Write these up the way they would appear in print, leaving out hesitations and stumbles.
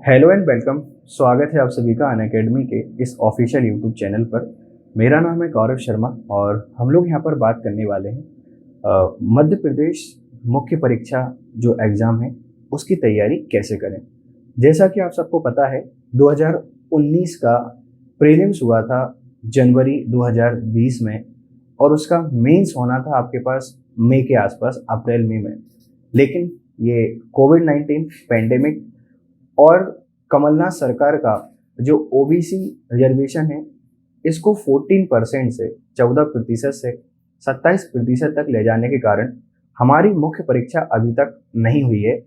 Hello and welcome. स्वागत है आप सभी का अनअकैडमी के इस ऑफिशियल यूट्यूब चैनल पर। मेरा नाम है गौरव शर्मा और हम लोग यहाँ पर बात करने वाले हैं मध्य प्रदेश मुख्य परीक्षा जो एग्ज़ाम है उसकी तैयारी कैसे करें। जैसा कि आप सबको पता है 2019 का प्रीलिम्स हुआ था जनवरी 2020 में और उसका मेंस होना था आपके पास मई के आसपास, अप्रैल मई में। लेकिन ये कोविड-19 पेंडेमिक और कमलनाथ सरकार का जो ओबीसी रिजर्वेशन है इसको 14% से 14% से 27% तक ले जाने के कारण हमारी मुख्य परीक्षा अभी तक नहीं हुई है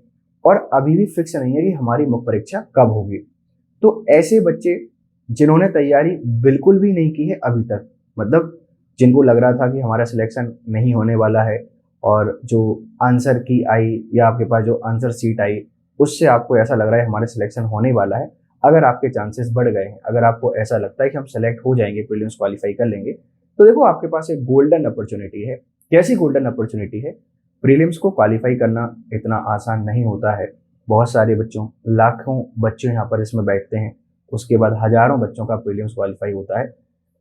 और अभी भी फिक्स नहीं है कि हमारी मुख्य परीक्षा कब होगी। तो ऐसे बच्चे जिन्होंने तैयारी बिल्कुल भी नहीं की है अभी तक, मतलब जिनको लग रहा था कि हमारा सिलेक्शन नहीं होने वाला है और जो आंसर की आई या आपके पास जो आंसर सीट आई उससे आपको ऐसा लग रहा है हमारे सिलेक्शन होने वाला है, अगर आपके चांसेस बढ़ गए हैं, अगर आपको ऐसा लगता है कि हम सेलेक्ट हो जाएंगे, प्रीलिम्स क्वालिफाई कर लेंगे, तो देखो आपके पास एक गोल्डन अपॉर्चुनिटी है। कैसी गोल्डन अपॉर्चुनिटी है? प्रीलिम्स को क्वालिफाई करना इतना आसान नहीं होता है। बहुत सारे बच्चों, लाखों बच्चे यहाँ पर इसमें बैठते हैं, उसके बाद हजारों बच्चों का प्रीलिम्स क्वालिफाई होता है।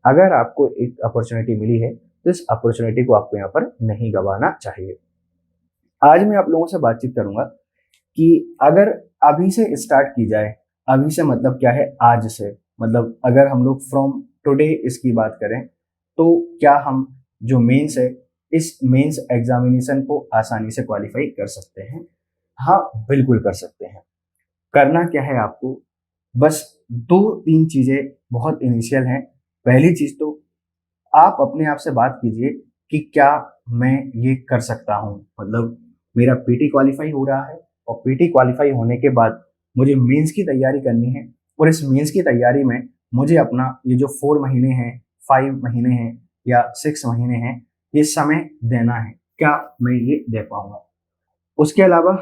अगर आपको एक अपॉर्चुनिटी मिली है तो इस अपॉर्चुनिटी को आपको यहाँ पर नहीं गंवाना चाहिए। आज मैं आप लोगों से बातचीत करूंगा कि अगर अभी से स्टार्ट की जाए, अभी से मतलब क्या है, आज से, मतलब अगर हम लोग फ्रॉम टुडे इसकी बात करें तो क्या हम जो मेंस है इस मेंस एग्जामिनेशन को आसानी से क्वालिफाई कर सकते हैं? हाँ, बिल्कुल कर सकते हैं। करना क्या है आपको? बस दो तीन चीजें बहुत इनिशियल हैं। पहली चीज तो आप अपने आप से बात कीजिए कि क्या मैं ये कर सकता हूँ, मतलब मेरा पीटी क्वालिफाई हो रहा है और पीटी क्वालिफाई होने के बाद मुझे मेंस की तैयारी करनी है और इस मेंस की तैयारी में मुझे अपना ये जो 4 महीने हैं, 5 महीने हैं या 6 महीने हैं, ये समय देना है। क्या मैं ये दे पाऊंगा? उसके अलावा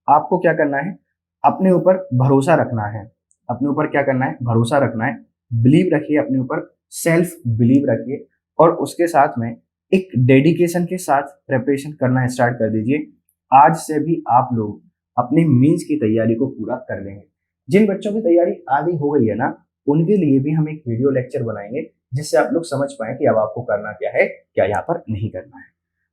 आपको क्या करना है? अपने ऊपर भरोसा रखना है। अपने ऊपर क्या करना है? भरोसा रखना है। बिलीव रखिए अपने ऊपर, सेल्फ बिलीव रखिए और उसके साथ में एक डेडिकेशन के साथ प्रिपरेशन करना स्टार्ट कर दीजिए। आज से भी आप लोग अपने मेंस की तैयारी को पूरा कर लेंगे। जिन बच्चों की तैयारी आधी हो गई है ना, उनके लिए भी हम एक वीडियो लेक्चर बनाएंगे जिससे आप लोग समझ पाए कि अब आपको करना क्या है, क्या यहाँ पर नहीं करना है।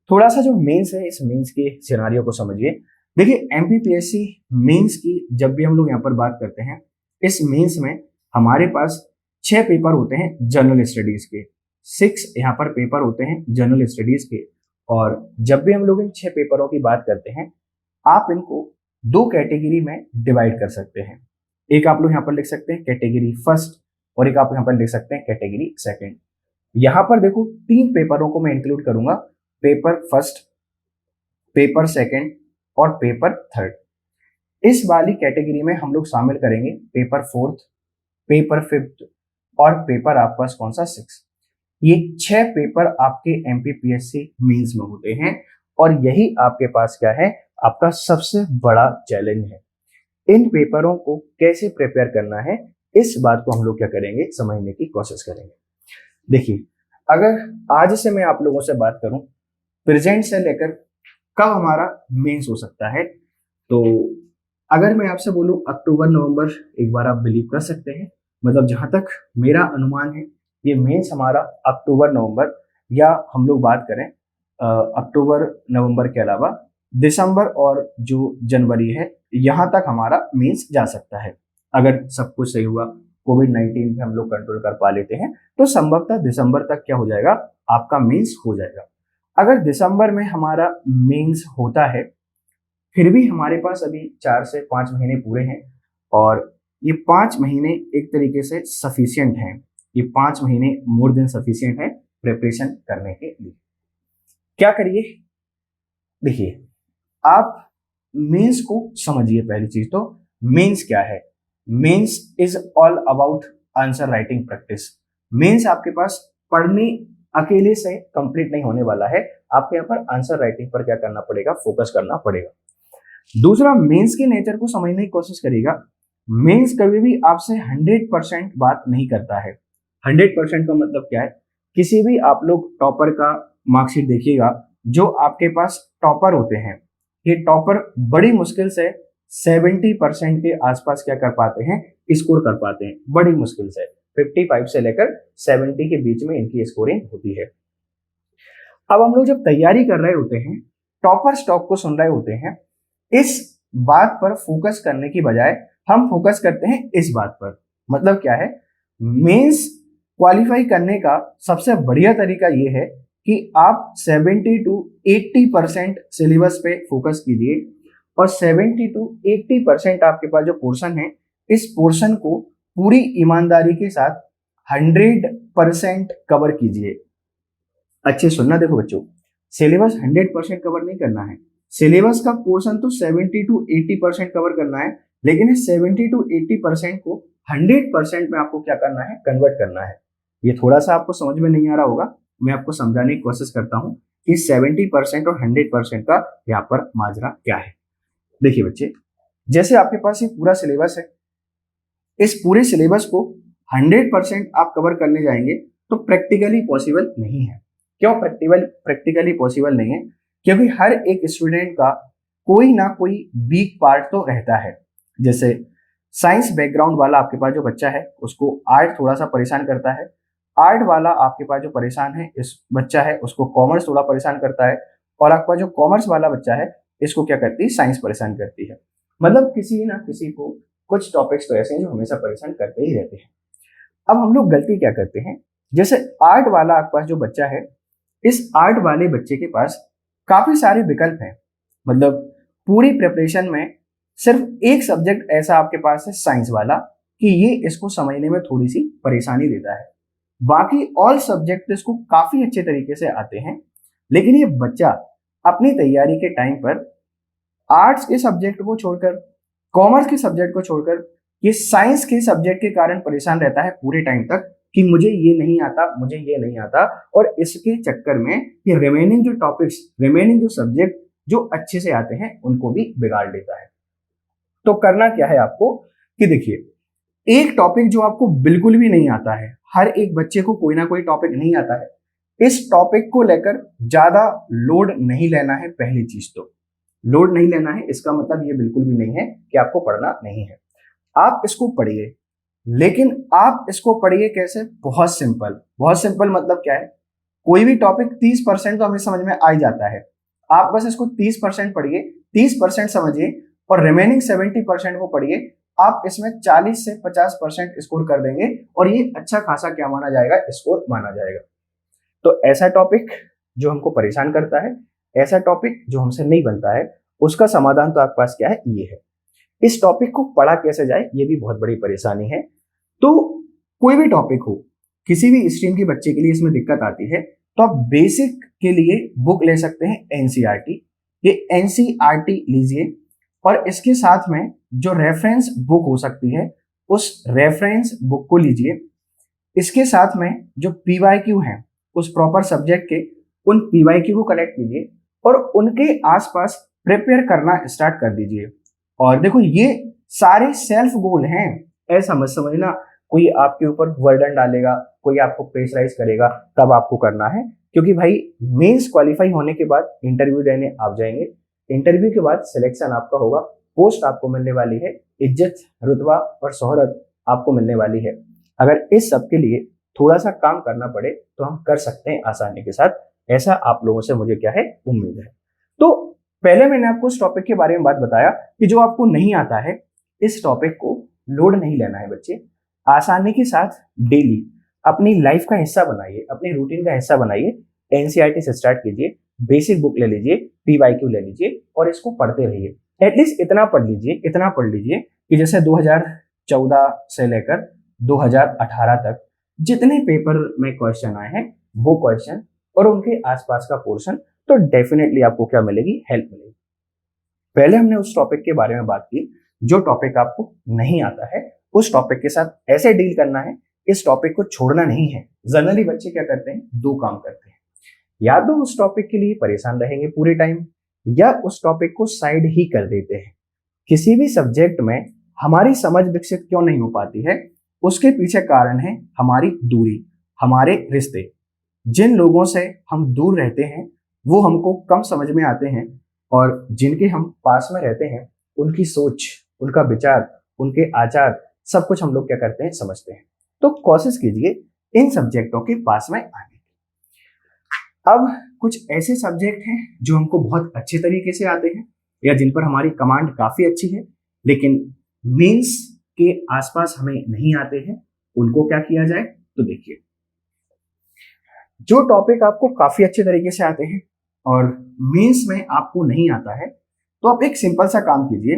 थोड़ा सा जो मेंस है, इस मेंस के सिनारियो को समझिए। देखिए, एमपीपीएससी मेंस की जब भी हम लोग यहाँ पर बात करते हैं, इस मेंस में हमारे पास 6 पेपर होते हैं जनरल स्टडीज के, 6 यहाँ पर पेपर होते हैं जनरल स्टडीज के। और जब भी हम लोग इन 6 पेपरों की बात करते हैं, आप इनको 2 कैटेगरी में डिवाइड कर सकते हैं। एक आप लोग यहाँ पर लिख सकते हैं कैटेगरी फर्स्ट और एक आप यहाँ पर लिख सकते हैं कैटेगरी सेकंड। यहाँ पर देखो 3 पेपरों को मैं इंक्लूड करूंगा, पेपर फर्स्ट, पेपर सेकंड और पेपर थर्ड। इस वाली कैटेगरी में हम लोग शामिल करेंगे पेपर फोर्थ, पेपर फिफ्थ और पेपर आपका कौन सा, 6। ये 6 पेपर आपके एमपीपीएससी मेंस में होते हैं और यही आपके पास क्या है, आपका सबसे बड़ा चैलेंज है। इन पेपरों को कैसे प्रिपेयर करना है, इस बात को हम लोग क्या करेंगे, समझने की कोशिश करेंगे। देखिए, अगर आज से मैं आप लोगों से बात करूं प्रेजेंट से लेकर कब हमारा मेंस हो सकता है, तो अगर मैं आपसे बोलूं अक्टूबर नवंबर, एक बार आप बिलीव कर सकते हैं, मतलब जहां तक मेरा अनुमान है ये मेंस हमारा अक्टूबर नवंबर, या हम लोग बात करें अक्टूबर नवंबर के अलावा दिसंबर और जो जनवरी है यहाँ तक हमारा मेंस जा सकता है। अगर सब कुछ सही हुआ, कोविड-19 पे हम लोग कंट्रोल कर पा लेते हैं, तो संभवतः दिसंबर तक क्या हो जाएगा, आपका मेंस हो जाएगा। अगर दिसंबर में हमारा मेंस होता है, फिर भी हमारे पास अभी 4 से 5 महीने पूरे हैं और ये 5 महीने एक तरीके से सफिशियंट हैं। ये 5 महीने मोर देन सफिशियंट है प्रिपरेशन करने के लिए। क्या करिए? देखिए, आप मेंस को समझिए। पहली चीज तो मेंस क्या है? Mains is all about answer writing practice. Mains आपके पास पढ़ने अकेले से कंप्लीट नहीं होने वाला है, आपको यहाँ पर आंसर राइटिंग पर क्या करना पड़ेगा, फोकस करना पड़ेगा। दूसरा, मेंस के नेचर को समझने की कोशिश करिएगा। मेंस कभी भी आपसे 100% बात नहीं करता है। 100% का मतलब क्या है? किसी भी आप लोग टॉपर का मार्कशीट देखिएगा, जो आपके पास टॉपर होते हैं, ये टॉपर बड़ी मुश्किल से 70% के आसपास क्या कर पाते हैं, स्कोर कर पाते हैं, बड़ी मुश्किल से 55 से लेकर 70 के बीच में इनकी स्कोरिंग होती है। अब हम लोग जब तैयारी कर रहे होते हैं, टॉपर स्टॉक को सुन रहे होते हैं, इस बात पर फोकस करने की बजाय हम फोकस करते हैं इस बात पर। मतलब क्या है, मेंस क्वालिफाई करने का सबसे बढ़िया तरीका ये है कि आप 70 to 80% सिलेबस पे फोकस कीजिए और 70 to 80% आपके पास जो पोर्शन है, इस पोर्शन को पूरी ईमानदारी के साथ 100% कवर कीजिए। अच्छे सुनना, देखो बच्चों, सिलेबस 100% कवर नहीं करना है। सिलेबस का पोर्शन तो 70 to 80% कवर करना है, लेकिन इस 70 to 80% को 100% में आपको क्या करना है, कन्वर्ट करना है। ये थोड़ा सा आपको समझ में नहीं आ रहा होगा, मैं आपको समझाने की कोशिश करता हूं कि 70% और 100% का यहाँ पर माजरा क्या है। देखिए बच्चे, जैसे आपके पास ये पूरा सिलेबस है, इस पूरे सिलेबस को 100% आप कवर करने जाएंगे तो प्रैक्टिकली पॉसिबल नहीं है। क्यों प्रैक्टिकली पॉसिबल नहीं है? क्योंकि हर एक स्टूडेंट का कोई ना कोई वीक पार्ट तो रहता है। जैसे साइंस बैकग्राउंड वाला आपके पास जो बच्चा है, उसको आर्ट थोड़ा सा परेशान करता है। आर्ट वाला आपके पास जो परेशान है, इस बच्चा है, उसको कॉमर्स थोड़ा परेशान करता है। और आपके पास जो कॉमर्स वाला बच्चा है, इसको क्या करती है, साइंस परेशान करती है। मतलब किसी ना किसी को कुछ टॉपिक्स तो ऐसे हैं जो हमेशा परेशान करते ही रहते हैं। अब हम लोग गलती क्या करते हैं, जैसे आर्ट वाला आपके पास जो बच्चा है, इस आर्ट वाले बच्चे के पास काफी सारे विकल्प हैं। मतलब पूरी प्रिपरेशन में सिर्फ एक सब्जेक्ट ऐसा आपके पास है, साइंस वाला, कि ये इसको समझने में थोड़ी सी परेशानी देता है। बाकी ऑल सब्जेक्ट इसको काफी अच्छे तरीके से आते हैं। लेकिन ये बच्चा अपनी तैयारी के टाइम पर आर्ट्स के सब्जेक्ट को छोड़कर, कॉमर्स के सब्जेक्ट को छोड़कर, ये साइंस के सब्जेक्ट के कारण परेशान रहता है पूरे टाइम तक कि मुझे ये नहीं आता, मुझे ये नहीं आता। और इसके चक्कर में ये रिमेनिंग जो टॉपिक्स, रिमेनिंग जो सब्जेक्ट जो अच्छे से आते हैं, उनको भी बिगाड़ देता है। तो करना क्या है आपको कि देखिए, एक टॉपिक जो आपको बिल्कुल भी नहीं आता है, हर एक बच्चे को कोई ना कोई टॉपिक नहीं आता है, इस टॉपिक को लेकर ज्यादा लोड नहीं लेना है। पहली चीज तो लोड नहीं लेना है, इसका मतलब ये बिल्कुल भी नहीं है कि आपको पढ़ना नहीं है। आप इसको पढ़िए, लेकिन आप इसको पढ़िए कैसे, बहुत सिंपल। बहुत सिंपल मतलब क्या है, कोई भी टॉपिक 30% तो हमें समझ में आ ही जाता है। आप बस इसको 30% पढ़िए, 30% समझिए और रिमेनिंग 70% को पढ़िए। आप इसमें 40 से 50% स्कोर कर देंगे और ये अच्छा खासा क्या माना जाएगा, स्कोर माना जाएगा। तो ऐसा टॉपिक जो हमको परेशान करता है, ऐसा टॉपिक जो हमसे नहीं बनता है, उसका समाधान तो आपके पास क्या है, ये है। इस टॉपिक को पढ़ा कैसे जाए, ये भी बहुत बड़ी परेशानी है। तो कोई भी टॉपिक हो, किसी भी स्ट्रीम के बच्चे के लिए इसमें दिक्कत आती है, तो आप बेसिक के लिए बुक ले सकते हैं एनसीईआरटी। ये एनसीईआरटी लीजिए और इसके साथ में जो रेफरेंस बुक हो सकती है, उस रेफरेंस बुक को लीजिए। इसके साथ में जो पीवाईक्यू है, उस प्रॉपर सब्जेक्ट के उन पीवाईक्यू को कलेक्ट कीजिए और उनके आसपास प्रिपेयर करना स्टार्ट कर दीजिए। और देखो, ये सारे सेल्फ गोल हैं, ऐसा मत समझना कोई आपके ऊपर वर्डन डालेगा, कोई आपको प्रेशराइज करेगा तब आपको करना है। क्योंकि भाई मेंस क्वालिफाई होने के बाद इंटरव्यू देने आप जाएंगे, इंटरव्यू के बाद सिलेक्शन आपका होगा, पोस्ट आपको मिलने वाली है, इज्जत, रुतबा और शोहरत आपको मिलने वाली है। अगर इस सब के लिए थोड़ा सा काम करना पड़े तो हम कर सकते हैं आसानी के साथ, ऐसा आप लोगों से मुझे क्या है, उम्मीद है। तो पहले मैंने आपको इस टॉपिक के बारे में बात बताया कि जो आपको नहीं आता है, इस टॉपिक को लोड नहीं लेना है बच्चे। आसानी के साथ डेली अपनी लाइफ का हिस्सा बनाइए, अपनी रूटीन का हिस्सा बनाइए। एनसीईआरटी से स्टार्ट कीजिए, बेसिक बुक ले लीजिए, पीवाईक्यू ले लीजिए और इसको पढ़ते रहिए। एटलीस्ट इतना पढ़ लीजिए, इतना पढ़ लीजिए कि जैसे 2014 से लेकर 2018 तक जितने पेपर में क्वेश्चन आए हैं, वो क्वेश्चन और उनके आसपास का पोर्शन, तो डेफिनेटली आपको क्या मिलेगी, हेल्प मिलेगी। पहले हमने उस टॉपिक के बारे में बात की, जो टॉपिक आपको नहीं आता है, उस टॉपिक के साथ ऐसे डील करना है, इस टॉपिक को छोड़ना नहीं है। जनरली बच्चे क्या करते हैं, दो काम करते हैं, या तो उस टॉपिक के लिए परेशान रहेंगे पूरे टाइम, या उस टॉपिक को साइड ही कर देते हैं। किसी भी सब्जेक्ट में हमारी समझ विकसित क्यों नहीं हो पाती है, उसके पीछे कारण है हमारी दूरी, हमारे रिश्ते। जिन लोगों से हम दूर रहते हैं वो हमको कम समझ में आते हैं, और जिनके हम पास में रहते हैं उनकी सोच, उनका विचार, उनके आचार, सब कुछ हम लोग क्या करते हैं, समझते हैं। तो कोशिश कीजिए इन सब्जेक्टों के पास में आने की। अब कुछ ऐसे सब्जेक्ट हैं जो हमको बहुत अच्छे तरीके से आते हैं या जिन पर हमारी कमांड काफी अच्छी है, लेकिन मेंस के आसपास हमें नहीं आते हैं, उनको क्या किया जाए। तो देखिए, जो टॉपिक आपको काफी अच्छे तरीके से आते हैं और मेंस में आपको नहीं आता है, तो आप एक सिंपल सा काम कीजिए,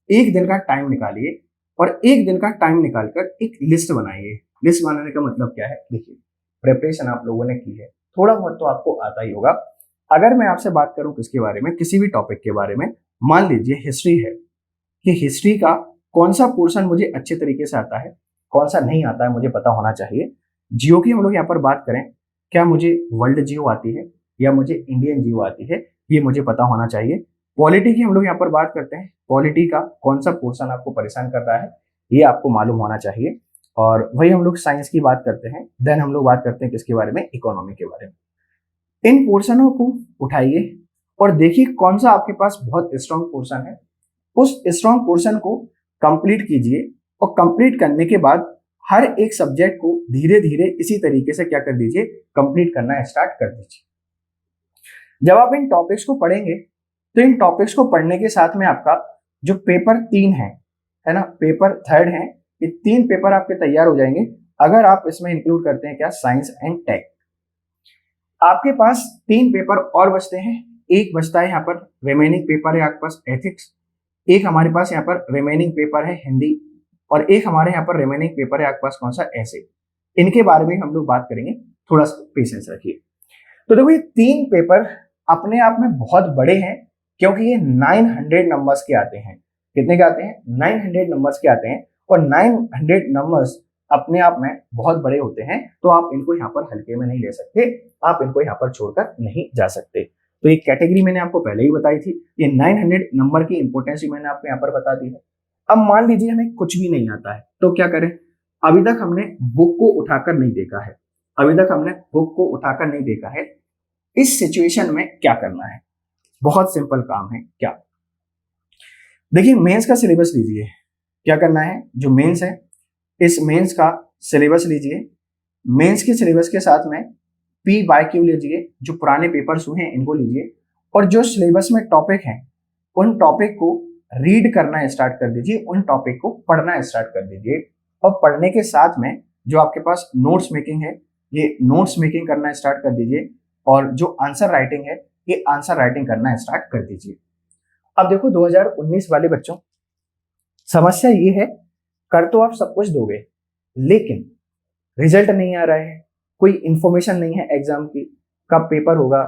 एक दिन का टाइम निकालिए और एक दिन का टाइम निकालकर एक लिस्ट बनाइए। लिस्ट बनाने का मतलब क्या है, देखिए प्रिपरेशन आप लोगों ने की है, थोड़ा बहुत तो आपको आता ही होगा। अगर मैं आपसे बात करूं किसके बारे में, किसी भी टॉपिक के बारे में, मान लीजिए हिस्ट्री है, कि हिस्ट्री का कौन सा पोर्शन मुझे अच्छे तरीके से आता है, कौन सा नहीं आता है, मुझे पता होना चाहिए। जियो की हम लोग यहाँ पर बात करें, क्या मुझे वर्ल्ड जियो आती है या मुझे इंडियन जियो आती है, ये मुझे पता होना चाहिए। पॉलिटी की हम लोग यहाँ पर बात करते हैं, पॉलिटी का कौन सा पोर्शन आपको परेशान कर रहा है, ये आपको मालूम होना चाहिए। और वही हम लोग साइंस की बात करते हैं, देन हम लोग बात करते हैं किसके बारे में, इकोनॉमी के बारे में। इन पोर्शनों को उठाइए और देखिए कौन सा आपके पास बहुत स्ट्रॉन्ग पोर्शन है, उस स्ट्रॉन्ग पोर्शन को कंप्लीट कीजिए और कंप्लीट करने के बाद हर एक सब्जेक्ट को धीरे धीरे इसी तरीके से क्या कर दीजिए, कंप्लीट करना स्टार्ट कर दीजिए। जब आप इन टॉपिक्स को पढ़ेंगे तो इन टॉपिक्स को पढ़ने के साथ में आपका जो पेपर 3 है ना, पेपर 3 है, ये 3 पेपर आपके तैयार हो जाएंगे अगर आप इसमें इंक्लूड करते हैं क्या, साइंस एंड टेक। आपके पास 3 पेपर और बचते हैं, एक बचता है यहाँ पर रिमेनिंग पेपर है आपके पास एथिक्स, एक हमारे पास यहाँ पर रिमेनिंग पेपर है हिंदी, और एक हमारे यहाँ पर रिमेनिंग पेपर है आपके पास कौन सा, ऐसे। इनके बारे में हम लोग बात करेंगे, थोड़ा सा पेशेंस रखिए। तो देखो ये 3 पेपर अपने आप में बहुत बड़े हैं क्योंकि ये 900 नंबर्स के आते हैं। कितने के आते हैं, 900 नंबर्स के आते हैं, और 900 नंबर्स अपने आप में बहुत बड़े होते हैं, तो आप इनको यहाँ पर हल्के में नहीं ले सकते, आप इनको यहाँ पर छोड़कर नहीं जा सकते। तो ये कैटेगरी मैंने आपको पहले ही बताई थी, ये 900 नंबर की इंपोर्टेंस भी मैंने आपको यहाँ पर बता दी है। अब मान लीजिए हमें कुछ भी नहीं आता है, तो क्या करें, अभी तक हमने बुक को उठाकर नहीं देखा है, अभी तक हमने बुक को उठाकर नहीं देखा है। इस सिचुएशन में क्या करना है, बहुत सिंपल काम है। क्या, देखिए मेंस का सिलेबस लीजिए, क्या करना है, जो मेंस है इस मेंस का सिलेबस लीजिए, मेंस के सिलेबस के साथ में PYQ लीजिए, जो पुराने पेपर्स हुए हैं इनको लीजिए, और जो सिलेबस में टॉपिक हैं उन टॉपिक को रीड करना स्टार्ट कर दीजिए, उन टॉपिक को पढ़ना स्टार्ट कर दीजिए, और पढ़ने के साथ में जो आपके पास नोट्स मेकिंग है, ये नोट्स मेकिंग करना स्टार्ट कर दीजिए, और जो आंसर राइटिंग है ये आंसर राइटिंग करना स्टार्ट कर दीजिए। अब देखो 2019 वाले बच्चों, समस्या ये है, कर तो आप सब कुछ दोगे लेकिन रिजल्ट नहीं आ रहा है, कोई इंफॉर्मेशन नहीं है एग्जाम की, कब पेपर होगा,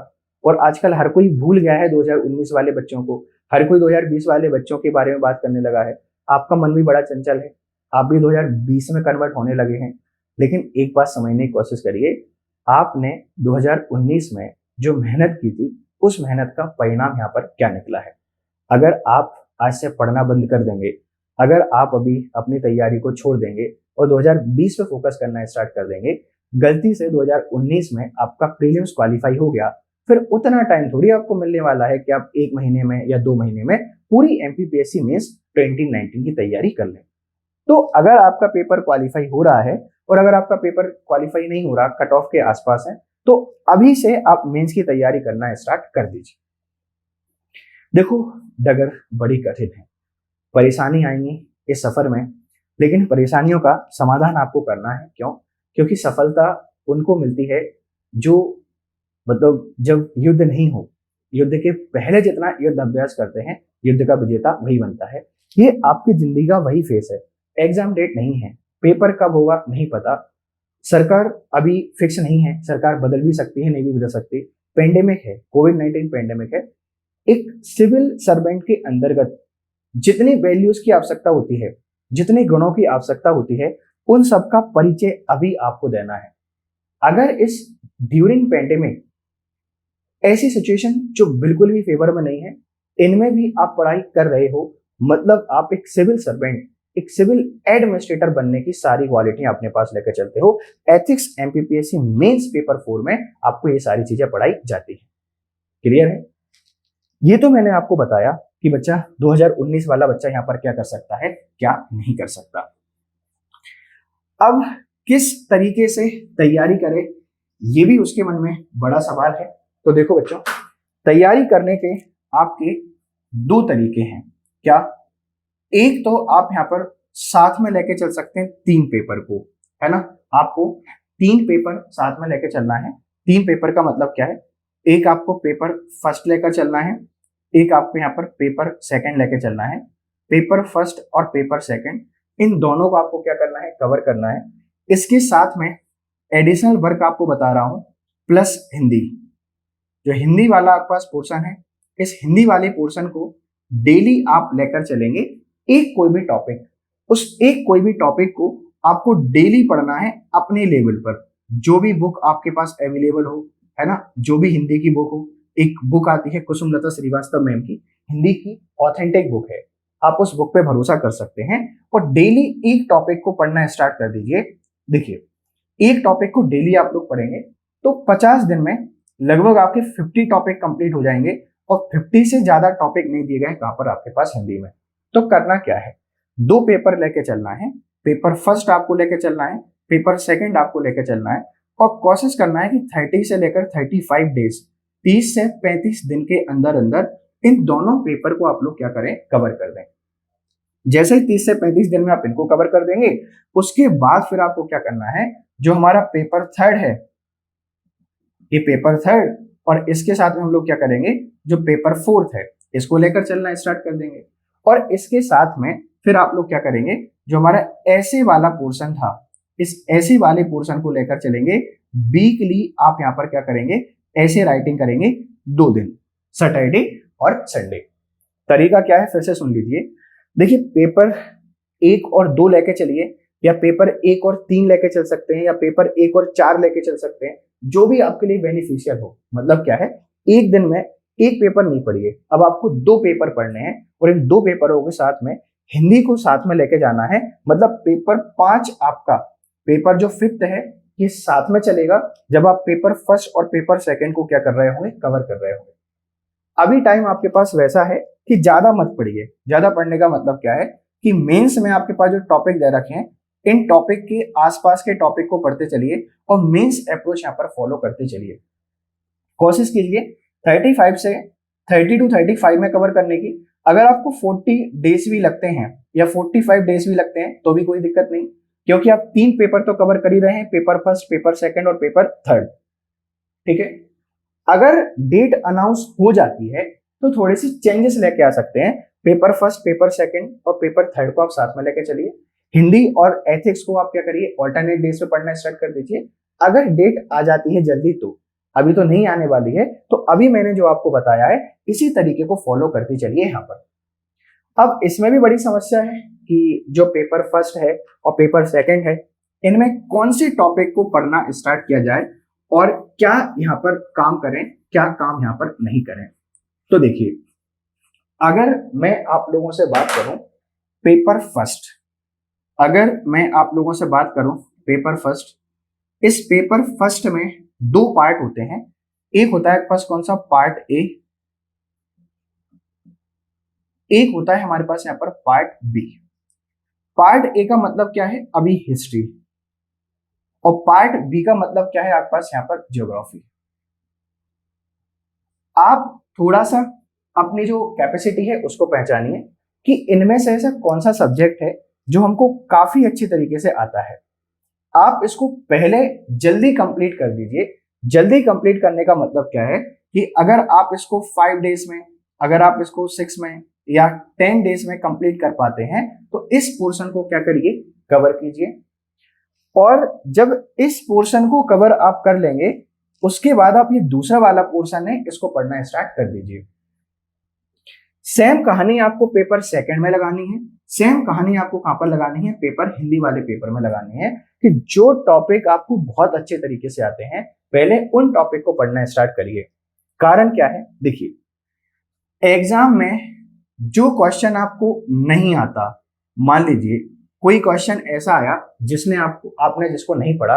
और आजकल हर कोई भूल गया है 2019 वाले बच्चों को, हर कोई 2020 वाले बच्चों के बारे में बात करने लगा है। आपका मन भी बड़ा चंचल है, आप भी 2020 में कन्वर्ट होने लगे हैं, लेकिन एक बात समझने की कोशिश करिए, आपने 2019 में जो मेहनत की थी उस मेहनत का परिणाम यहाँ पर क्या निकला है। अगर आप आज से पढ़ना बंद कर देंगे, अगर आप अभी अपनी तैयारी को छोड़ देंगे और 2020 पे फोकस करना स्टार्ट कर देंगे, गलती से 2019 में आपका प्रीलिम्स क्वालिफाई हो गया, फिर उतना टाइम थोड़ी आपको मिलने वाला है कि आप 1 महीने में या 2 महीने में पूरी MPPSC मेंस 2019 की तैयारी कर लें। तो अगर आपका पेपर क्वालिफाई हो रहा है और अगर आपका पेपर क्वालिफाई नहीं हो रहा, कट ऑफ के आसपास है, तो अभी से आप मेंस की तैयारी करना स्टार्ट कर दीजिए। देखो डगर बड़ी कठिन है, परेशानी आएंगी इस सफर में, लेकिन परेशानियों का समाधान आपको करना है। क्यों? क्योंकि सफलता उनको मिलती है जो, मतलब जब युद्ध नहीं हो, युद्ध के पहले जितना युद्ध अभ्यास करते हैं, युद्ध का विजेता वही बनता है। ये आपकी जिंदगी का वही फेस है। एग्जाम डेट नहीं है, पेपर कब होगा नहीं पता, सरकार अभी फिक्स नहीं है, सरकार बदल भी सकती है, नहीं भी बदल सकती, पेंडेमिक है, कोविड-19 पेंडेमिक है। एक सिविल सर्वेंट के अंतर्गत जितनी वैल्यूज की आवश्यकता होती है, जितने गुणों की आवश्यकता होती है, उन सबका परिचय अभी आपको देना है। अगर इस ड्यूरिंग पेंडेमिक ऐसी सिचुएशन जो बिल्कुल भी फेवर में नहीं है, इनमें भी आप पढ़ाई कर रहे हो, मतलब आप एक सिविल सर्वेंट, एक सिविल एडमिनिस्ट्रेटर बनने की सारी क्वालिटी अपने पास लेकर चलते हो। एथिक्स MPPSC मेंस पेपर 4 में आपको ये सारी चीजें पढ़ाई जाती है। क्लियर है? ये तो मैंने आपको बताया कि बच्चा 2019 वाला बच्चा यहाँ पर क्या कर सकता है, क्या नहीं कर सकता। अब किस तरीके से तैयारी करें, ये भी उसके मन में बड़ा सवाल है। तो देखो बच्चों, तैयारी करने के आपके दो तरीके हैं। क्या? एक तो आप यहाँ पर साथ में लेके चल सकते हैं 3 पेपर को, है ना। आपको 3 पेपर साथ में लेके चलना है। 3 पेपर का मतलब क्या है, एक आपको पेपर फर्स्ट लेकर चलना है, एक आपको यहाँ पर पेपर सेकंड लेके चलना है। पेपर फर्स्ट और पेपर सेकंड, इन दोनों को आपको क्या करना है, कवर करना है। इसके साथ में एडिशनल वर्क आपको बता रहा हूं, प्लस हिंदी। जो हिंदी वाला आपके पास पोर्शन है, इस हिंदी वाले पोर्शन को डेली आप लेकर चलेंगे। एक कोई भी टॉपिक, उस एक कोई भी टॉपिक को आपको डेली पढ़ना है अपने लेवल पर। जो भी बुक आपके पास अवेलेबल हो, है ना, जो भी हिंदी की बुक हो। एक बुक आती है कुसुमलता श्रीवास्तव मैम की, हिंदी की ऑथेंटिक बुक है, आप उस बुक पे भरोसा कर सकते हैं। और डेली एक टॉपिक को पढ़ना स्टार्ट कर दीजिए। देखिए, एक टॉपिक को डेली आप लोग पढ़ेंगे तो 50 दिन में लगभग आपके 50 टॉपिक कंप्लीट हो जाएंगे। और 50 से ज्यादा टॉपिक नहीं दिए गए कहां पर आपके पास, हिंदी में। तो करना क्या है, 2 पेपर लेके चलना है। पेपर फर्स्ट आपको लेके चलना है, पेपर सेकंड आपको लेके चलना है। और कोशिश करना है कि 30 से लेकर 35 डेज, 30 से 35 दिन के अंदर अंदर इन दोनों पेपर को आप लोग क्या करें, कवर कर दें। जैसे ही 30 से 35 दिन में आप इनको कवर कर देंगे, उसके बाद फिर आपको क्या करना है, जो हमारा पेपर थर्ड है, ये पेपर थर्ड, और इसके साथ में हम लोग क्या करेंगे, जो पेपर फोर्थ है, इसको लेकर चलना स्टार्ट कर देंगे। और इसके साथ में फिर आप लोग क्या करेंगे, जो हमारा ऐसे वाला पोर्शन था, इस ऐसे वाले पोर्शन को लेकर चलेंगे। वीकली आप यहाँ पर क्या करेंगे, ऐसे राइटिंग करेंगे 2 दिन, सैटरडे और संडे। तरीका क्या है, फिर से सुन लीजिए। देखिए, पेपर 1 और 2 लेके चलिए, या पेपर 1 और 3 लेके चल सकते हैं, या पेपर 1 और 4 लेके चल सकते हैं, जो भी आपके लिए बेनिफिशियल हो। मतलब क्या है, एक दिन में एक पेपर नहीं पढ़िए, अब आपको 2 पेपर पढ़ने हैं। और इन 2 पेपरों के साथ में हिंदी को साथ में लेके जाना है। मतलब पेपर 5 आपका, पेपर जो 5th है, ये साथ में चलेगा जब आप पेपर फर्स्ट और पेपर सेकंड को क्या कर रहे होंगे, कवर कर रहे होंगे। अभी टाइम आपके पास वैसा है कि ज्यादा मत पढ़िए। ज्यादा पढ़ने का मतलब क्या है कि मेंस में आपके पास जो टॉपिक दे रखे हैं, इन टॉपिक के आसपास के टॉपिक को पढ़ते चलिए और मेंस अप्रोच यहाँ पर फॉलो करते चलिए। कोशिश कीजिए 35 से 30 to 35 में कवर करने की। अगर आपको 40 डेज भी लगते हैं या 45 डेज भी लगते हैं तो भी कोई दिक्कत नहीं, क्योंकि आप 3 पेपर तो कवर कर ही रहे हैं, पेपर फर्स्ट, पेपर सेकंड और पेपर थर्ड। ठीक है, अगर डेट अनाउंस हो जाती है तो थोड़े से चेंजेस लेके आ सकते हैं। पेपर फर्स्ट, पेपर सेकंड और पेपर थर्ड को आप साथ में लेके चलिए। हिंदी और एथिक्स को आप क्या करिए, ऑल्टरनेट डेज पे पढ़ना स्टार्ट कर दीजिए। अगर डेट आ जाती है जल्दी, तो अभी तो नहीं आने वाली है, तो अभी मैंने जो आपको बताया है इसी तरीके को फॉलो करते चलिए यहाँ पर। अब इसमें भी बड़ी समस्या है कि जो पेपर फर्स्ट है और पेपर सेकंड है, इनमें कौन से टॉपिक को पढ़ना स्टार्ट किया जाए और क्या यहाँ पर काम करें, क्या काम यहाँ पर नहीं करें। तो देखिए, अगर मैं आप लोगों से बात करूं पेपर फर्स्ट, अगर मैं आप लोगों से बात करूं पेपर फर्स्ट, इस पेपर फर्स्ट में 2 पार्ट होते हैं। एक होता है पास कौन सा, पार्ट ए, एक होता है हमारे पास यहाँ पर पार्ट बी। पार्ट ए का मतलब क्या है, अभी हिस्ट्री, और पार्ट बी का मतलब क्या है आपके पास यहाँ पर ज्योग्राफी। आप थोड़ा सा अपनी जो कैपेसिटी है उसको पहचानिए कि इनमें से ऐसा कौन सा सब्जेक्ट है जो हमको काफी अच्छी तरीके से आता है। आप इसको पहले जल्दी कंप्लीट कर दीजिए। जल्दी कंप्लीट करने का मतलब क्या है कि अगर आप इसको 5 डेज में, अगर आप इसको 6 में या 10 डेज में कंप्लीट कर पाते हैं तो इस पोर्शन को क्या करिए, कवर कीजिए। और जब इस पोर्शन को कवर आप कर लेंगे, उसके बाद आप ये दूसरा वाला पोर्शन है इसको पढ़ना स्टार्ट कर दीजिए। सेम कहानी आपको पेपर सेकंड में लगानी है, सेम कहानी आपको कहां पर लगानी है, पेपर हिंदी वाले पेपर में लगानी है। कि जो टॉपिक आपको बहुत अच्छे तरीके से आते हैं, पहले उन टॉपिक को पढ़ना स्टार्ट करिए। कारण क्या है, देखिए, एग्जाम में जो क्वेश्चन आपको नहीं आता, मान लीजिए कोई क्वेश्चन ऐसा आया आपने जिसको नहीं पढ़ा,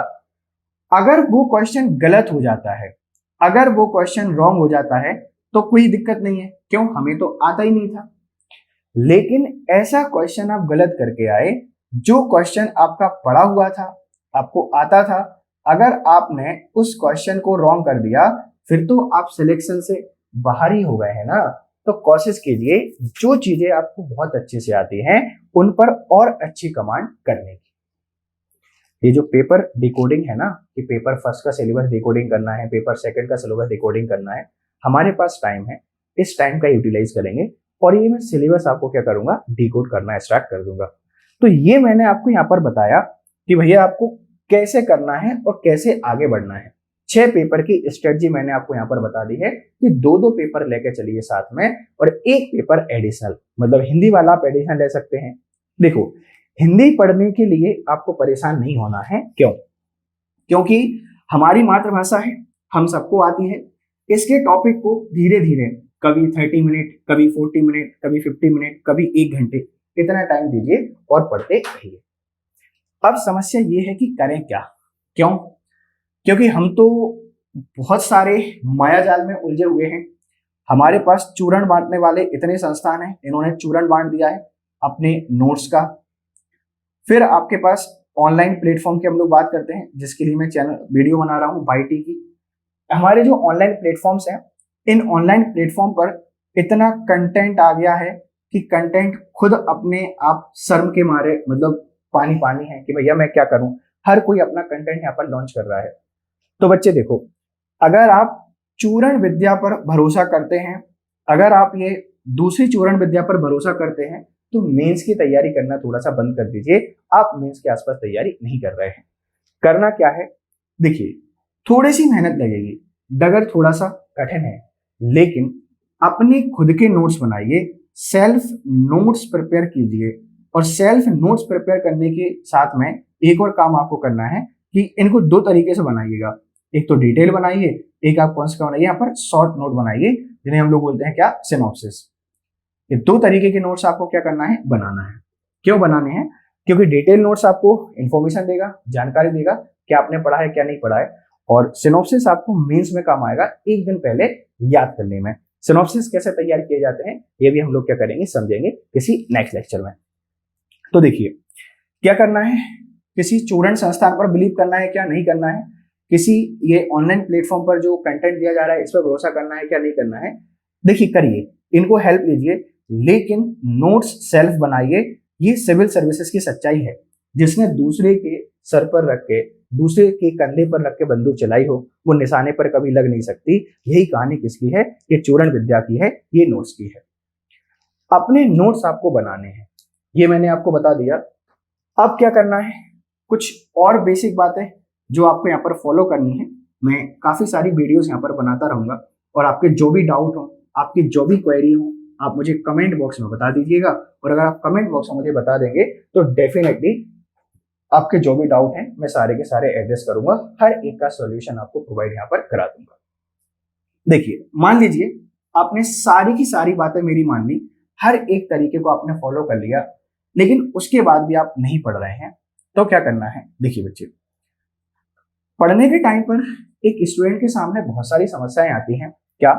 अगर वो क्वेश्चन गलत हो जाता है, अगर वो क्वेश्चन रॉन्ग हो जाता है तो कोई दिक्कत नहीं है। क्यों, हमें तो आता ही नहीं था, लेकिन ऐसा क्वेश्चन आप गलत करके आए, जो क्वेश्चन आपका पढ़ा हुआ था, आपको आता था, अगर आपने उस क्वेश्चन को रॉन्ग कर दिया फिर तो आप सिलेक्शन से बाहर ही हो गए हैं ना। तो कोशिश कीजिए जो चीजें आपको बहुत अच्छे से आती हैं उन पर और अच्छी कमांड करने की। ये जो पेपर डिकोडिंग है ना, कि पेपर फर्स्ट का सिलेबस डिकोडिंग करना है, पेपर सेकंड का सिलेबस डिकोडिंग करना है, हमारे पास टाइम है, इस टाइम का यूटिलाइज करेंगे और ये मैं सिलेबस आपको क्या करूंगा, डिकोड करना स्टार्ट कर दूंगा। तो ये मैंने आपको यहाँ पर बताया कि भैया आपको कैसे करना है और कैसे आगे बढ़ना है। 6 पेपर की स्ट्रेटजी मैंने आपको यहाँ पर बता दी है कि 2-2 पेपर लेके चलिए साथ में और एक पेपर एडिशनल, मतलब हिंदी वाला आप एडिशनल ले सकते हैं। देखो, हिंदी पढ़ने के लिए आपको परेशान नहीं होना है। क्यों? क्योंकि हमारी मातृभाषा है, हम सबको आती है। इसके टॉपिक को धीरे धीरे, कभी 30 मिनट, कभी 40 मिनट, कभी 50 मिनट, कभी 1 घंटे, इतना टाइम दीजिए और पढ़ते रहिए। अब समस्या ये है कि करें क्या? क्यों? क्योंकि हम तो बहुत सारे मायाजाल में उलझे हुए हैं। हमारे पास चूरण बांटने वाले इतने संस्थान हैं, इन्होंने चूरण बांट दिया है अपने नोट्स का। फिर आपके पास ऑनलाइन प्लेटफॉर्म की हम लोग बात करते हैं, जिसके लिए मैं चैनल वीडियो बना रहा हूँ बाईटी की। हमारे जो ऑनलाइन प्लेटफॉर्म्स हैं, इन ऑनलाइन प्लेटफॉर्म पर इतना कंटेंट आ गया है कि कंटेंट खुद अपने आप शर्म के मारे मतलब पानी पानी है कि भैया मैं क्या करूं। हर कोई अपना कंटेंट यहाँ पर लॉन्च कर रहा है। तो बच्चे देखो, अगर आप चूरण विद्या पर भरोसा करते हैं, अगर आप ये दूसरी चूरण विद्या पर भरोसा करते हैं, तो मेंस की तैयारी करना थोड़ा सा बंद कर दीजिए। आप मेंस के आसपास तैयारी नहीं कर रहे हैं। करना क्या है, देखिए, थोड़ी सी मेहनत लगेगी, डगर थोड़ा सा कठिन है, लेकिन अपने खुद के नोट्स बनाइए, सेल्फ नोट्स प्रिपेयर कीजिए। और सेल्फ नोट्स प्रिपेयर करने के साथ में एक और काम आपको करना है कि इनको 2 तरीके से बनाइएगा। एक तो डिटेल बनाइए, एक आप कौन सा बनाइए, यहाँ पर शॉर्ट नोट बनाइए, जिन्हें हम लोग बोलते हैं क्या, सिनॉप्सिस। ये 2 तरीके के नोट्स आपको क्या करना है, बनाना है। क्यों बनाने हैं? क्योंकि डिटेल नोट्स आपको इंफॉर्मेशन देगा, जानकारी देगा क्या आपने पढ़ा है क्या नहीं पढ़ा है, और सिनॉप्सिस आपको मेंस में काम आएगा एक दिन पहले याद करने में। सिनॉप्सिस कैसे तैयार किए जाते हैं ये भी हम लोग क्या करेंगे, समझेंगे किसी नेक्स्ट लेक्चर में। तो देखिए, क्या करना है, किसी चूरण संस्थान पर बिलीव करना है क्या नहीं करना है, किसी ये ऑनलाइन प्लेटफॉर्म पर जो कंटेंट दिया जा रहा है इस पर भरोसा करना है क्या नहीं करना है। देखिए, करिए, इनको हेल्प लीजिए, लेकिन नोट्स सेल्फ बनाइए। ये सिविल सर्विसेज की सच्चाई है। जिसने दूसरे के सर पर रख के, दूसरे के कंधे पर रख के बंदूक चलाई हो, वो निशाने पर कभी लग नहीं सकती। यही कहानी किसकी है? ये चूरण विद्या की है, ये नोट्स की है। अपने नोट्स आपको बनाने हैं, ये मैंने आपको बता दिया। अब क्या करना है, कुछ और बेसिक बातें जो आपको यहाँ पर फॉलो करनी है। मैं काफी सारी वीडियोस यहाँ पर बनाता रहूंगा, और आपके जो भी डाउट हो, आपकी जो भी क्वेरी हो, आप मुझे कमेंट बॉक्स में बता दीजिएगा। और अगर आप कमेंट बॉक्स में मुझे बता देंगे तो डेफिनेटली आपके जो भी डाउट हैं मैं सारे के सारे एड्रेस करूंगा, हर एक का सॉल्यूशन आपको प्रोवाइड यहाँ पर करा दूंगा। देखिए, मान लीजिए आपने सारी की सारी बातें मेरी मान ली, हर एक तरीके को आपने फॉलो कर लिया, लेकिन उसके बाद भी आप नहीं पढ़ रहे हैं, तो क्या करना है? देखिए बच्चे, पढ़ने के टाइम पर एक स्टूडेंट के सामने बहुत सारी समस्याएं आती हैं। क्या?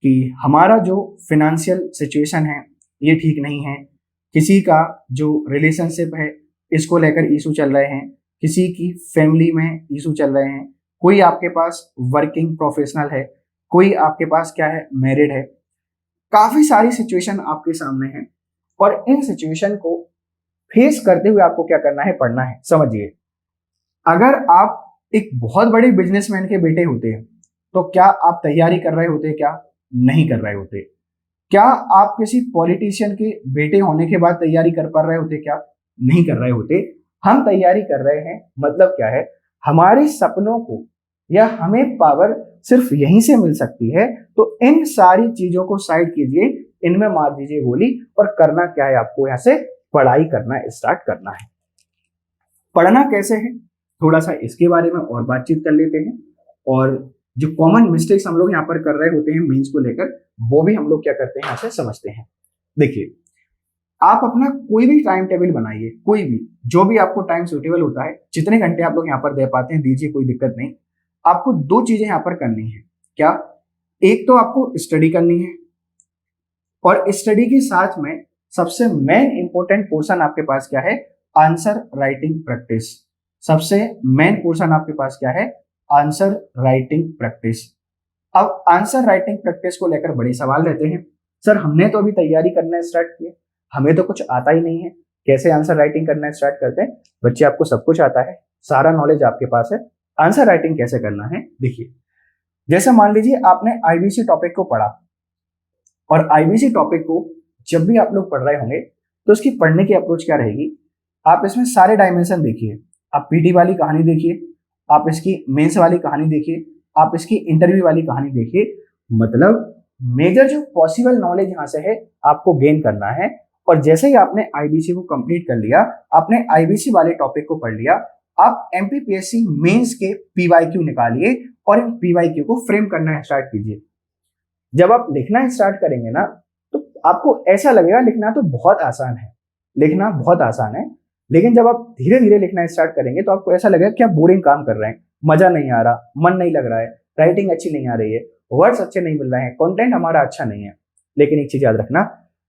कि हमारा जो फिनेंशियल सिचुएशन है ये ठीक नहीं है, किसी का जो रिलेशनशिप है इसको लेकर इशू चल रहे हैं, किसी की फैमिली में इशू चल रहे हैं, कोई आपके पास वर्किंग प्रोफेशनल है, कोई आपके पास क्या है, मैरिड है। काफी सारी सिचुएशन आपके सामने है, और इन सिचुएशन को फेस करते हुए आपको क्या करना है? पढ़ना है। समझिए, अगर आप एक बहुत बड़े बिजनेसमैन के बेटे होते हैं तो क्या आप तैयारी कर रहे होते? क्या नहीं कर रहे होते? क्या आप किसी पॉलिटिशियन के बेटे होने के बाद तैयारी कर पा रहे होते? क्या नहीं कर रहे होते? हम तैयारी कर रहे हैं, मतलब क्या है, हमारे सपनों को या हमें पावर सिर्फ यहीं से मिल सकती है। तो इन सारी चीजों को साइड कीजिए, इनमें मार दीजिए गोली, और करना क्या है? आपको यहाँ से पढ़ाई करना स्टार्ट करना है। पढ़ना कैसे है, थोड़ा सा इसके बारे में और बातचीत कर लेते हैं, और जो कॉमन मिस्टेक्स हम लोग यहाँ पर कर रहे होते हैं मेंस को लेकर, वो भी हम लोग क्या करते हैं यहाँ से समझते हैं। देखिए, आप अपना कोई भी टाइम टेबल बनाइए, कोई भी, जो भी आपको टाइम सूटेबल होता है, जितने घंटे आप लोग यहाँ पर दे पाते हैं दीजिए, कोई दिक्कत नहीं। आपको 2 चीजें यहाँ पर करनी है। क्या? एक तो आपको स्टडी करनी है, और स्टडी के साथ में सबसे मेन इंपॉर्टेंट पोर्शन आपके पास क्या है, आंसर राइटिंग प्रैक्टिस। सबसे मेन पोर्शन आपके पास क्या है, आंसर राइटिंग प्रैक्टिस। अब आंसर राइटिंग प्रैक्टिस को लेकर बड़े सवाल रहते हैं, सर हमने तो अभी तैयारी करना स्टार्ट की है, हमें तो कुछ आता ही नहीं है, कैसे आंसर राइटिंग करना स्टार्ट करते हैं। बच्चे आपको सब कुछ आता है, सारा नॉलेज आपके पास है, आंसर राइटिंग कैसे करना है देखिए। जैसे मान लीजिए आपने आईबीसी टॉपिक को पढ़ा, और आईबीसी टॉपिक को जब भी आप लोग पढ़ रहे होंगे तो उसकी पढ़ने की अप्रोच क्या रहेगी, आप इसमें सारे डायमेंशन देखिए, आप पीटी वाली कहानी देखिए, आप इसकी मेंस वाली कहानी देखिए, आप इसकी इंटरव्यू वाली कहानी देखिए। मतलब मेजर जो पॉसिबल नॉलेज यहां से है आपको गेन करना है। और जैसे ही आपने आईबीसी को कंप्लीट कर लिया, आपने आईबीसी वाले टॉपिक को पढ़ लिया, आप एमपीपीएससी मेंस के पीवाईक्यू निकालिए और इन पीवाईक्यू को फ्रेम करना स्टार्ट कीजिए। जब आप लिखना स्टार्ट करेंगे ना, तो आपको ऐसा लगेगा लिखना तो बहुत आसान है, लिखना बहुत आसान है, लेकिन जब आप धीरे धीरे लिखना स्टार्ट करेंगे तो आपको ऐसा लगेगा कि आप बोरिंग काम कर रहे हैं, मजा नहीं आ रहा, मन नहीं लग रहा है, राइटिंग अच्छी नहीं आ रही है, वर्ड्स अच्छे नहीं मिल रहे हैं, कंटेंट हमारा अच्छा नहीं है। लेकिन एक चीज याद रखना,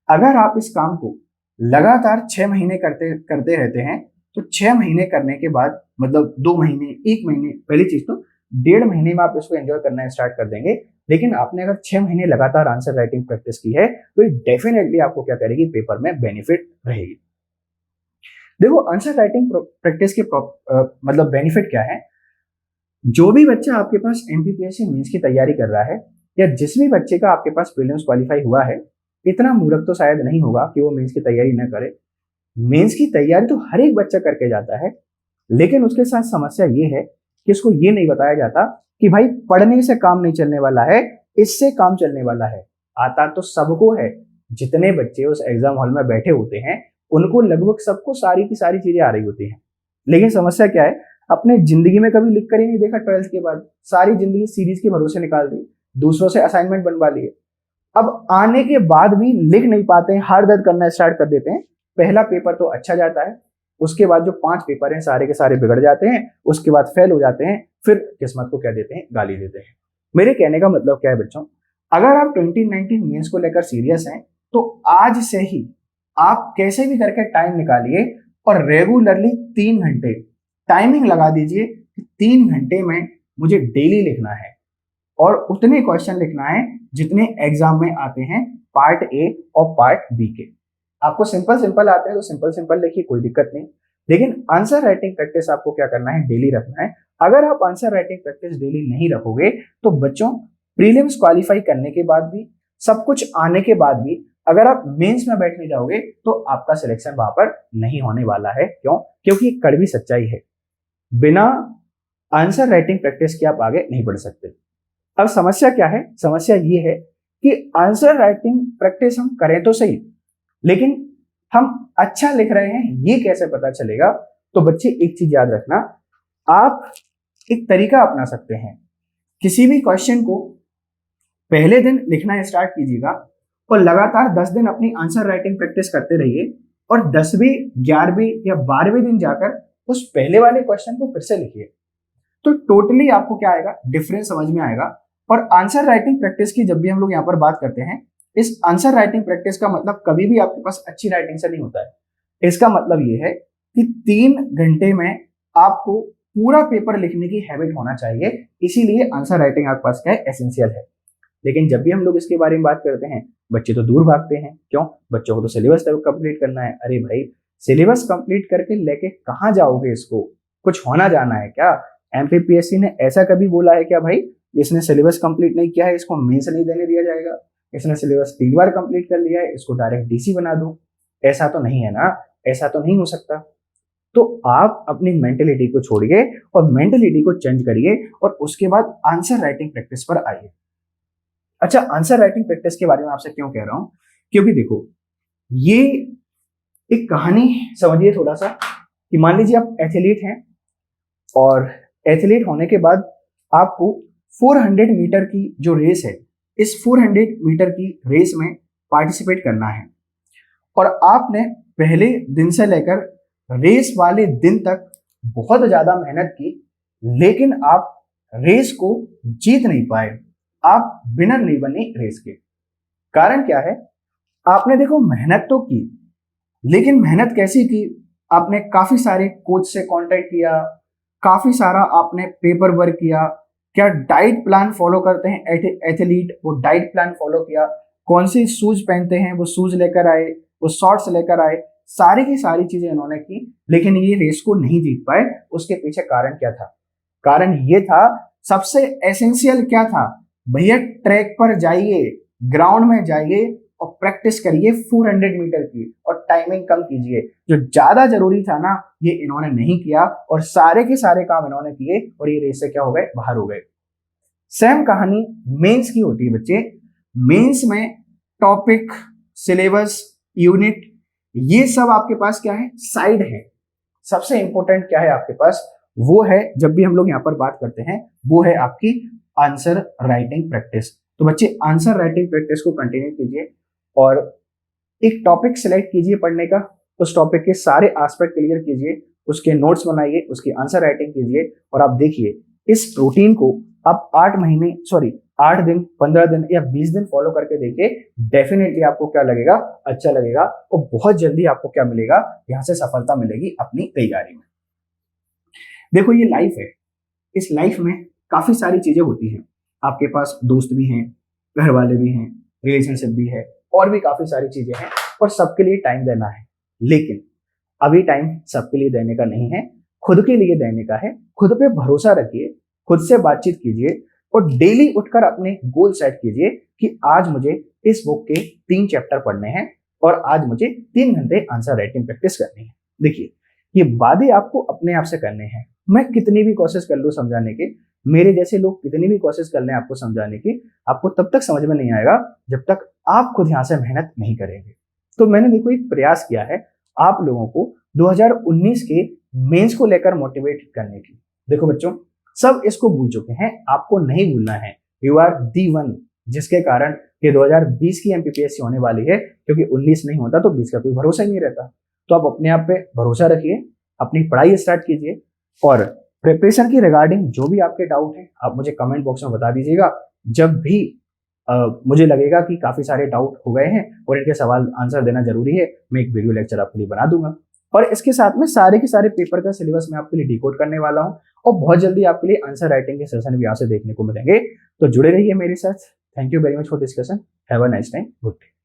अगर आप इस काम को लगातार 6 महीने करते रहते हैं, तो 6 महीने करने के बाद, मतलब 2 महीने, 1 महीने, पहली चीज तो 1.5 महीने में आप इसको एंजॉय करना स्टार्ट कर देंगे। लेकिन आपने अगर 6 महीने लगातार आंसर राइटिंग प्रैक्टिस की है तो ये डेफिनेटली आपको क्या करेगी, पेपर में बेनिफिट रहेगी। देखो आंसर राइटिंग प्रैक्टिस के मतलब बेनिफिट क्या है। जो भी बच्चा आपके पास एमपीपीएससी मेंस की तैयारी कर रहा है, या जिस भी बच्चे का आपके पास प्रीलिम्स क्वालिफाई हुआ है, इतना मूर्ख तो शायद नहीं होगा कि वो मेंस की तैयारी न करे। मेंस की तैयारी तो हर एक बच्चा करके जाता है, लेकिन उसके साथ समस्या ये है कि उसको ये नहीं बताया जाता कि भाई पढ़ने से काम नहीं चलने वाला है, इससे काम चलने वाला है। आता तो सबको है, जितने बच्चे उस एग्जाम हॉल में बैठे होते हैं उनको लगभग सबको सारी की सारी चीजें आ रही होती हैं। लेकिन समस्या क्या है, अपने जिंदगी में कभी लिख कर ही नहीं देखा, 12th के बाद सारी जिंदगी सीरीज के भरोसे निकाल दी, दूसरों से असाइनमेंट बनवा लिए, अब आने के बाद भी लिख नहीं पाते हैं, हार दर्द करना स्टार्ट कर देते हैं। पहला पेपर तो अच्छा जाता है, उसके बाद जो 5 पेपर हैं सारे के सारे बिगड़ जाते हैं, उसके बाद फेल हो जाते हैं, फिर किस्मत को क्या देते हैं, गाली देते हैं। मेरे कहने का मतलब क्या है बच्चों, अगर आप 2019 मेंस को लेकर सीरियस हैं तो आज से ही आप कैसे भी करके टाइम निकालिए और रेगुलरली 3 घंटे टाइमिंग लगा दीजिए कि 3 घंटे में मुझे डेली लिखना है, और उतने क्वेश्चन लिखना है जितने एग्जाम में आते हैं पार्ट ए और पार्ट बी के। आपको सिंपल सिंपल आते हैं तो सिंपल सिंपल लिखिए, कोई दिक्कत नहीं, लेकिन आंसर राइटिंग प्रैक्टिस आपको क्या करना है, डेली रखना है। अगर आप आंसर राइटिंग प्रैक्टिस डेली नहीं रखोगे तो बच्चों प्रीलिम्स क्वालिफाई करने के बाद भी, सब कुछ आने के बाद भी, अगर आप मेंस में बैठने जाओगे तो आपका सिलेक्शन वहां पर नहीं होने वाला है। क्यों? क्योंकि कड़वी सच्चाई है, बिना आंसर राइटिंग प्रैक्टिस के आप आगे नहीं बढ़ सकते। अब समस्या क्या है, समस्या ये है कि आंसर राइटिंग प्रैक्टिस हम करें तो सही, लेकिन हम अच्छा लिख रहे हैं ये कैसे पता चलेगा। तो बच्चे एक चीज याद रखना, आप एक तरीका अपना सकते हैं, किसी भी क्वेश्चन को पहले दिन लिखना स्टार्ट कीजिएगा और लगातार 10 दिन अपनी आंसर राइटिंग प्रैक्टिस करते रहिए, और 10वें 11वें या 12वें दिन जाकर उस पहले वाले क्वेश्चन को फिर से लिखिए। तो टोटली आपको क्या आएगा, डिफरेंस समझ में आएगा। और आंसर राइटिंग प्रैक्टिस की जब भी हम लोग यहाँ पर बात करते हैं, इस आंसर राइटिंग प्रैक्टिस का मतलब कभी भी आपके पास अच्छी राइटिंग से नहीं होता है। इसका मतलब ये है कि 3 घंटे में आपको पूरा पेपर लिखने की हैबिट होना चाहिए, इसीलिए आंसर राइटिंग आपके पास क्या है, एसेंशियल है। लेकिन जब भी हम लोग इसके बारे में बात करते हैं, बच्चे तो दूर भागते हैं। क्यों? बच्चों को तो सिलेबस कंप्लीट करना है। अरे भाई, सिलेबस कंप्लीट करके लेके कहाँ जाओगे, इसको कुछ होना जाना है क्या? एमपीपीएससी ने ऐसा कभी बोला है क्या भाई इसने सिलेबस कंप्लीट नहीं किया है इसको मेंस नहीं देने दिया जाएगा, इसने सिलेबस 3 बार कंप्लीट कर लिया है इसको डायरेक्ट डीसी बना दो? ऐसा तो नहीं है ना, ऐसा तो नहीं हो सकता। तो आप अपनी मेंटेलिटी को छोड़िए और मेंटेलिटी को चेंज करिए और उसके बाद आंसर राइटिंग प्रैक्टिस पर आइए। अच्छा, आंसर राइटिंग प्रैक्टिस के बारे में आपसे क्यों कह रहा हूं, क्योंकि देखो ये एक कहानी समझिए थोड़ा सा, कि मान लीजिए आप एथलीट हैं और एथलीट होने के बाद आपको 400 मीटर की जो रेस है, इस 400 मीटर की रेस में पार्टिसिपेट करना है, और आपने पहले दिन से लेकर रेस वाले दिन तक बहुत ज्यादा मेहनत की, लेकिन आप रेस को जीत नहीं पाए, आप विनर नहीं बने रेस के। कारण क्या है? आपने देखो मेहनत तो की, लेकिन मेहनत कैसी की, आपने काफी सारे कोच से कांटेक्ट किया, काफी सारा आपने पेपर वर्क किया, क्या डाइट प्लान फॉलो करते हैं एथलीट, वो डाइट प्लान फॉलो किया, कौन से शूज पहनते हैं वो शूज लेकर आए, वो शॉर्ट्स लेकर आए, सारी की सारी चीजें इन्होंने की, लेकिन ये रेस को नहीं जीत पाए। उसके पीछे कारण क्या था? कारण ये था, सबसे एसेंशियल क्या था भैया, ट्रैक पर जाइए, ग्राउंड में जाइए और प्रैक्टिस करिए 400 मीटर की, और टाइमिंग कम कीजिए। जो ज्यादा जरूरी था ना, ये इन्होंने नहीं किया, और सारे के सारे काम इन्होंने किए, और ये रेस से क्या हो गए, बाहर हो गए। सेम कहानी मेंस की होती है बच्चे। मेंस में टॉपिक, सिलेबस, यूनिट, ये सब आपके पास क्या है, साइड है। सबसे इंपॉर्टेंट क्या है आपके पास, वो है, जब भी हम लोग यहाँ पर बात करते हैं, वो है आपकी आंसर राइटिंग प्रैक्टिस। तो बच्चे आंसर राइटिंग प्रैक्टिस को कंटिन्यू कीजिए, और एक टॉपिक सिलेक्ट कीजिए पढ़ने का, उस टॉपिक के सारे एस्पेक्ट क्लियर कीजिए, उसके नोट्स बनाइए, उसकी आंसर राइटिंग कीजिए, और आप देखिए इस रूटीन को आप 8 दिन, 15 दिन या 20 दिन फॉलो करके देखिए, डेफिनेटली आपको क्या लगेगा, अच्छा लगेगा, और बहुत जल्दी आपको क्या मिलेगा, यहां से सफलता मिलेगी अपनी तैयारी में। देखो ये लाइफ है, इस लाइफ में काफी सारी चीजें होती हैं, आपके पास दोस्त भी हैं, घर वाले भी हैं, रिलेशनशिप भी है, और भी काफी सारी चीजें हैं, और सबके लिए टाइम देना है। लेकिन अभी टाइम सबके लिए देने का नहीं है, खुद के लिए देने का है। खुद पे भरोसा रखिए, खुद से बातचीत कीजिए, और डेली उठकर अपने गोल सेट कीजिए कि आज मुझे इस बुक के 3 चैप्टर पढ़ने हैं, और आज मुझे 3 घंटे आंसर राइटिंग प्रैक्टिस करनी है। देखिए ये वादे आपको अपने आप से करने हैं। मैं कितनी भी कोशिश कर लूं समझाने की, मेरे जैसे लोग कितनी भी कोशिश कर लें आपको समझाने की, आपको तब तक समझ में नहीं आएगा जब तक आप खुद यहां से मेहनत नहीं करेंगे। तो मैंने देखो एक प्रयास किया है आप लोगों को 2019 के मेंस को लेकर मोटिवेट करने की। देखो बच्चों, सब इसको भूल चुके हैं, आपको नहीं भूलना है। यू आर दी वन, जिसके कारण ये 2020 की एमपीपीएससी होने वाली है, क्योंकि 19 नहीं होता तो 20 का कोई भरोसा ही नहीं रहता। तो आप अपने आप पे भरोसा रखिए, अपनी पढ़ाई स्टार्ट कीजिए, और प्रिपरेशन की रिगार्डिंग जो भी आपके डाउट है आप मुझे कमेंट बॉक्स में बता दीजिएगा। जब भी मुझे लगेगा कि काफी सारे डाउट हो गए हैं और इनके सवाल आंसर देना जरूरी है, मैं एक वीडियो लेक्चर आपके लिए बना दूंगा, और इसके साथ में सारे के सारे पेपर का सिलेबस मैं आपके लिए डिकोड करने वाला हूं, और बहुत जल्दी आपके लिए आंसर राइटिंग के सेशन भी यहाँ से देखने को मिलेंगे। तो जुड़े रहिए मेरे साथ। Thank you very much for discussion. Have a nice time. Good day.